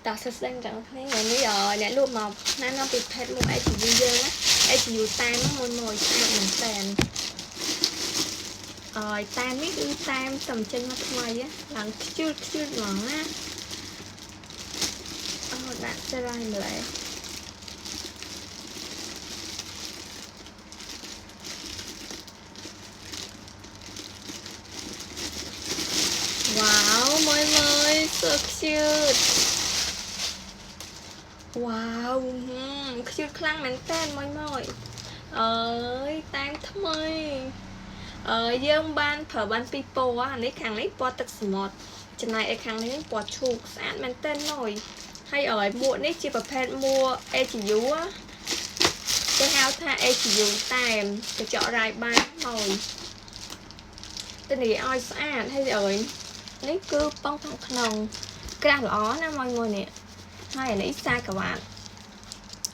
តោះសួស្តីអ្នកទាំងគ្នាថ្ងៃនេះអ្នកលក់មកណានាំពីផេតមួយ HU យើងណា HU តាមមួយស្អាតមែនតើតាមនេះគឺតាមសំចេញមកថ្មីឡើងខ្ជិលហ្មងណាដាក់ច្រៃម្លេះវ៉ាវមើល so cute វ៉ាវខ្ជិលខ្លាំងមែនតើមើលអើយតាមថ្មីយើងបានប្រើបានពីរពណ៌អានេះខាងនេះពណ៌ទឹកសមុទ្រចំណែកឯខាងនេះពណ៌ឈូកស្អាតមែនតើណយហើយមួកនេះជាប្រភេទមួក HU គេហៅថា HU តែមកញ្ចក់រាយបានហើយទៅនិយាយឲ្យស្អាតហើយនេះគឺប៉ងខាងក្នុងក្រាស់ល្អណាមួយនេះហើយអានេះខ្សែក្រវ៉ាត់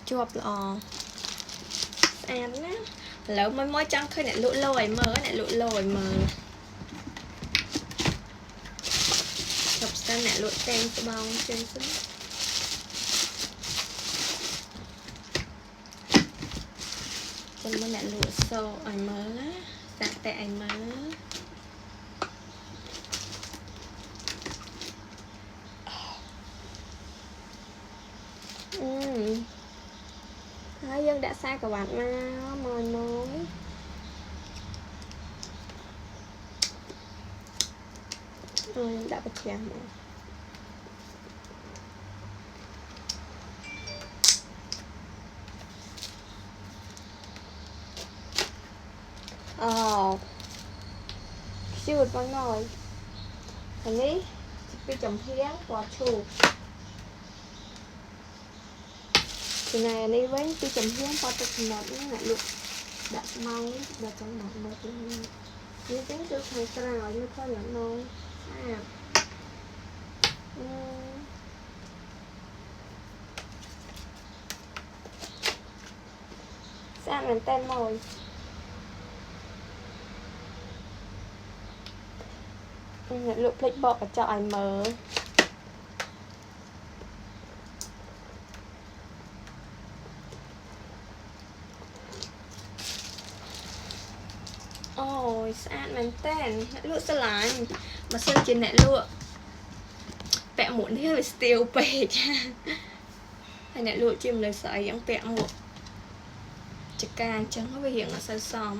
ជាប់ល្អស្អាតណាឥឡូវមួយចង់ឃើញអ្នកលក់លោឲ្យមើលជប់ស្តានអ្នកលក់តែងស្បោងចេញសិនចាំមើលអ្នកលក់សូឲ្យមើលណាសាក់តែឲ្យមើលហើយយើងដាក់ខ្សែក្រវ៉ាត់មកមួយដាក់ប្រចាំមកខ្ជូតបងណយអានេះពីចំហៀងពណ៌ឈូកចំណែកនេះវិញពីចំហៀងពណ៌ទឹកសមុទ្រនេះអ្នកលក់ដាក់ស្មៅដាក់ចង់ដាក់មើលទៅនេះចឹងគឺខាងក្រៅឲ្យមើលឃើញយ៉ាងណយស្អាតមែនតើមកអ្នកលក់ភ្លេចបកកញ្ចក់ឲ្យមើលអូយស្អាតមែនតើអ្នកលក់ស្រឡាញ់បើសិនជាអ្នកលក់ពាក់មួកនេះវាស្ទាវពេកហើយអ្នកលក់ជាមនុស្សស្អីយ៉ាងពាក់មួកចកាអញ្ចឹងវារៀងអត់សូវសម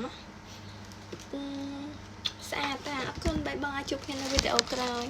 ស្អាតតាអរគុណបាយបាយជួបគ្នានៅវីដេអូក្រោយ